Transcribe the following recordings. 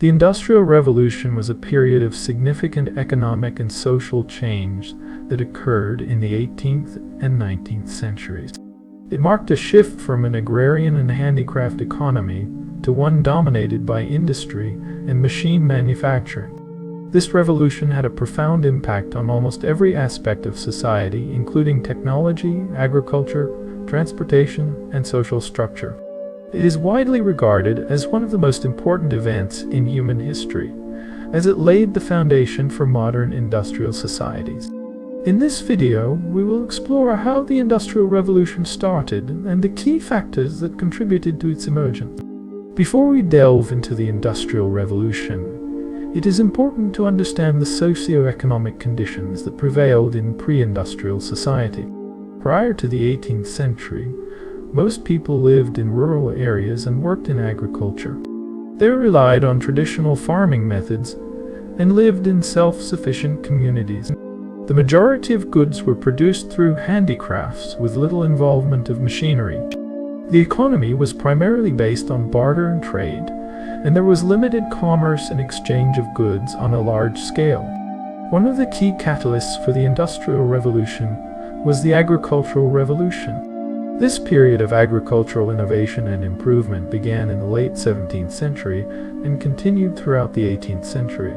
The Industrial Revolution was a period of significant economic and social change that occurred in the 18th and 19th centuries. It marked a shift from an agrarian and handicraft economy to one dominated by industry and machine manufacturing. This revolution had a profound impact on almost every aspect of society, including technology, agriculture, transportation, and social structure. It is widely regarded as one of the most important events in human history, as it laid the foundation for modern industrial societies. In this video, we will explore how the Industrial Revolution started and the key factors that contributed to its emergence. Before we delve into the Industrial Revolution, it is important to understand the socio-economic conditions that prevailed in pre-industrial society. Prior to the 18th century, most people lived in rural areas and worked in agriculture. They relied on traditional farming methods and lived in self-sufficient communities. The majority of goods were produced through handicrafts with little involvement of machinery. The economy was primarily based on barter and trade, and there was limited commerce and exchange of goods on a large scale. One of the key catalysts for the Industrial Revolution was the Agricultural Revolution. This period of agricultural innovation and improvement began in the late 17th century and continued throughout the 18th century.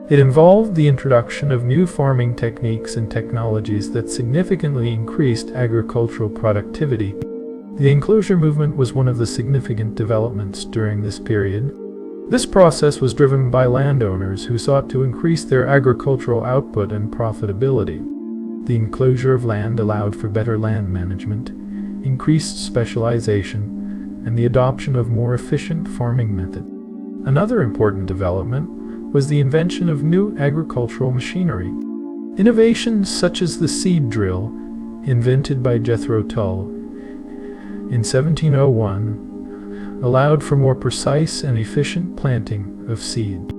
It involved the introduction of new farming techniques and technologies that significantly increased agricultural productivity. The enclosure movement was one of the significant developments during this period. This process was driven by landowners who sought to increase their agricultural output and profitability. The enclosure of land allowed for better land management, increased specialization, and the adoption of more efficient farming methods. Another important development was the invention of new agricultural machinery. Innovations such as the seed drill, invented by Jethro Tull in 1701, allowed for more precise and efficient planting of seed.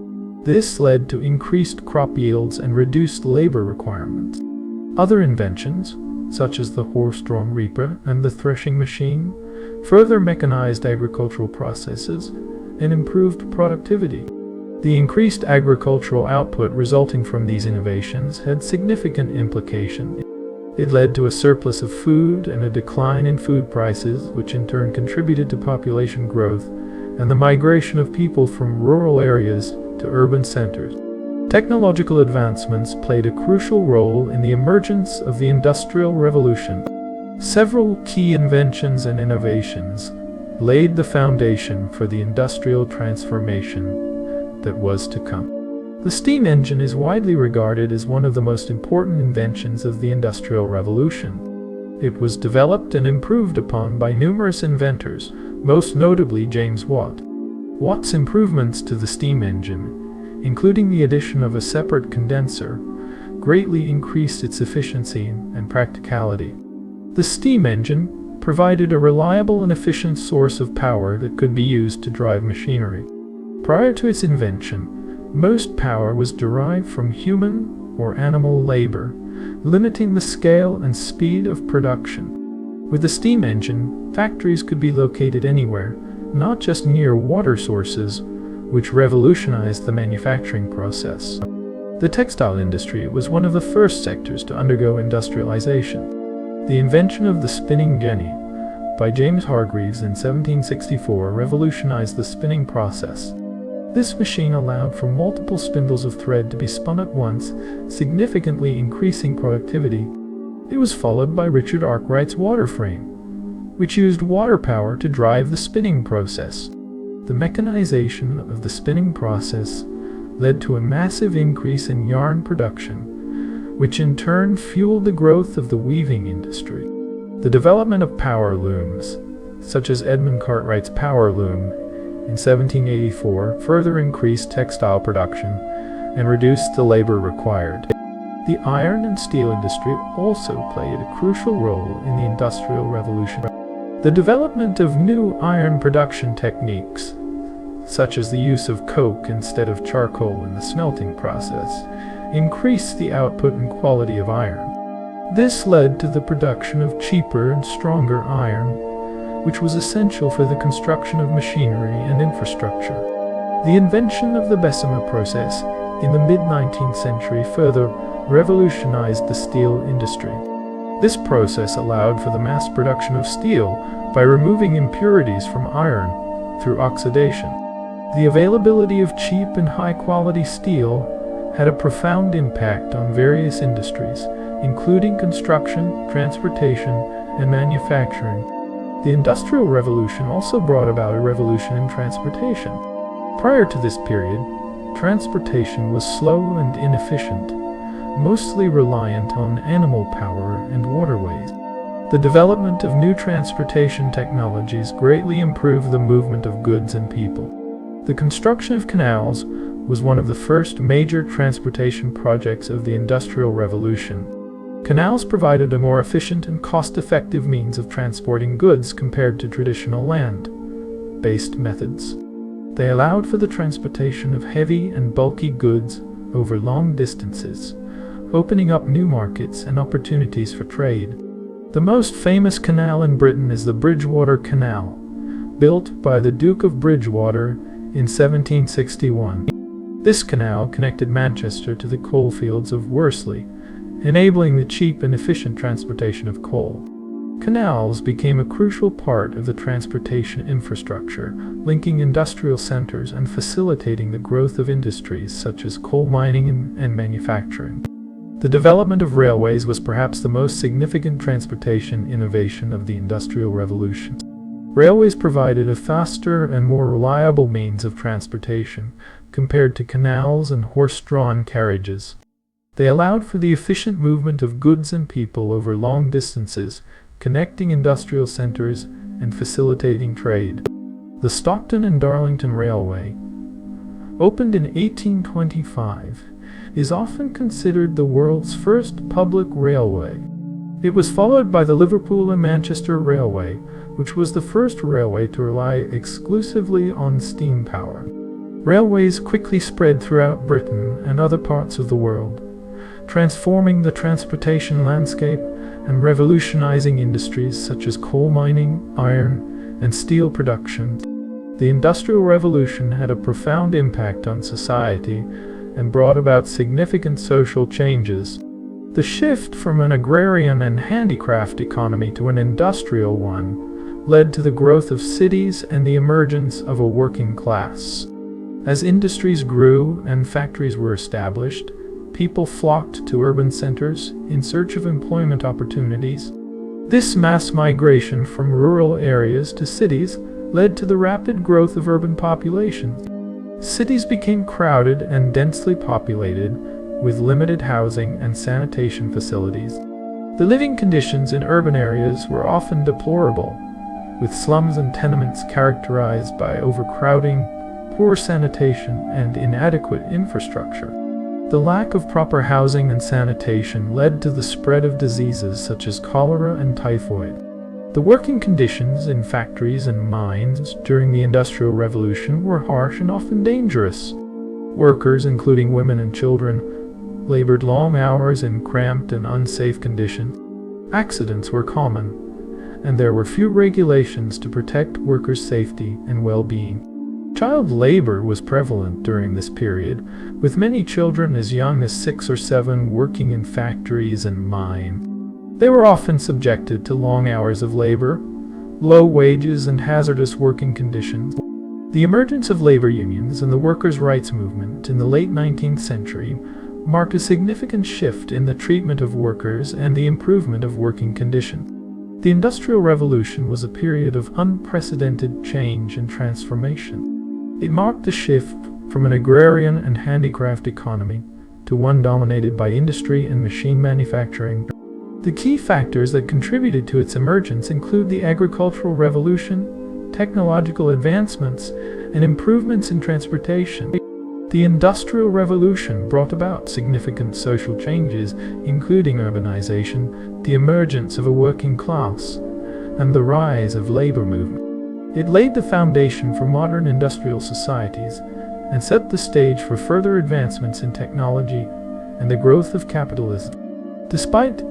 This led to increased crop yields and reduced labor requirements. Other inventions, such as the horse-drawn reaper and the threshing machine, further mechanized agricultural processes and improved productivity. The increased agricultural output resulting from these innovations had significant implications. It led to a surplus of food and a decline in food prices, which in turn contributed to population growth and the migration of people from rural areas to urban centers. Technological advancements played a crucial role in the emergence of the Industrial Revolution. Several key inventions and innovations laid the foundation for the industrial transformation that was to come. The steam engine is widely regarded as one of the most important inventions of the Industrial Revolution. It was developed and improved upon by numerous inventors, most notably James Watt. Watt's improvements to the steam engine, including the addition of a separate condenser, greatly increased its efficiency and practicality. The steam engine provided a reliable and efficient source of power that could be used to drive machinery. Prior to its invention, most power was derived from human or animal labor, limiting the scale and speed of production. With the steam engine, factories could be located anywhere, not just near water sources, which revolutionized the manufacturing process. The textile industry was one of the first sectors to undergo industrialization. The invention of the spinning jenny by James Hargreaves in 1764 revolutionized the spinning process. This machine allowed for multiple spindles of thread to be spun at once, significantly increasing productivity. It was followed by Richard Arkwright's water frame, which used water power to drive the spinning process. The mechanization of the spinning process led to a massive increase in yarn production, which in turn fueled the growth of the weaving industry. The development of power looms, such as Edmund Cartwright's power loom, in 1784 further increased textile production and reduced the labor required. The iron and steel industry also played a crucial role in the Industrial Revolution. The development of new iron production techniques, such as the use of coke instead of charcoal in the smelting process, increased the output and quality of iron. This led to the production of cheaper and stronger iron, which was essential for the construction of machinery and infrastructure. The invention of the Bessemer process in the mid-19th century further revolutionized the steel industry. This process allowed for the mass production of steel by removing impurities from iron through oxidation. The availability of cheap and high-quality steel had a profound impact on various industries, including construction, transportation, and manufacturing. The Industrial Revolution also brought about a revolution in transportation. Prior to this period, transportation was slow and inefficient, mostly reliant on animal power and waterways. The development of new transportation technologies greatly improved the movement of goods and people. The construction of canals was one of the first major transportation projects of the Industrial Revolution. Canals provided a more efficient and cost-effective means of transporting goods compared to traditional land-based methods. They allowed for the transportation of heavy and bulky goods over long distances, opening up new markets and opportunities for trade. The most famous canal in Britain is the Bridgewater Canal, built by the Duke of Bridgewater in 1761. This canal connected Manchester to the coalfields of Worsley, enabling the cheap and efficient transportation of coal. Canals became a crucial part of the transportation infrastructure, linking industrial centers and facilitating the growth of industries such as coal mining and manufacturing. The development of railways was perhaps the most significant transportation innovation of the Industrial Revolution. Railways provided a faster and more reliable means of transportation compared to canals and horse-drawn carriages. They allowed for the efficient movement of goods and people over long distances, connecting industrial centers and facilitating trade. The Stockton and Darlington Railway, opened in 1825, is often considered the world's first public railway. It was followed by the Liverpool and Manchester Railway, which was the first railway to rely exclusively on steam power. Railways quickly spread throughout Britain and other parts of the world, transforming the transportation landscape and revolutionizing industries such as coal mining, iron, and steel production. The Industrial Revolution had a profound impact on society and brought about significant social changes. The shift from an agrarian and handicraft economy to an industrial one led to the growth of cities and the emergence of a working class. As industries grew and factories were established, people flocked to urban centers in search of employment opportunities. This mass migration from rural areas to cities led to the rapid growth of urban populations. Cities became crowded and densely populated, with limited housing and sanitation facilities. The living conditions in urban areas were often deplorable, with slums and tenements characterized by overcrowding, poor sanitation, and inadequate infrastructure. The lack of proper housing and sanitation led to the spread of diseases such as cholera and typhoid. The working conditions in factories and mines during the Industrial Revolution were harsh and often dangerous. Workers, including women and children, labored long hours in cramped and unsafe conditions. Accidents were common, and there were few regulations to protect workers' safety and well-being. Child labor was prevalent during this period, with many children as young as 6 or 7 working in factories and mines. They were often subjected to long hours of labor, low wages, and hazardous working conditions. The emergence of labor unions and the workers' rights movement in the late 19th century marked a significant shift in the treatment of workers and the improvement of working conditions. The Industrial Revolution was a period of unprecedented change and transformation. It marked the shift from an agrarian and handicraft economy to one dominated by industry and machine manufacturing. The key factors that contributed to its emergence include the agricultural revolution, technological advancements, and improvements in transportation. The Industrial Revolution brought about significant social changes, including urbanization, the emergence of a working class, and the rise of labor movement. It laid the foundation for modern industrial societies and set the stage for further advancements in technology and the growth of capitalism. Despite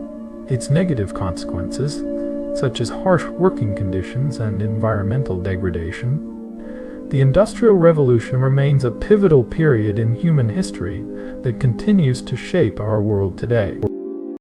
its negative consequences, such as harsh working conditions and environmental degradation, The Industrial Revolution remains a pivotal period in human history that continues to shape our world today.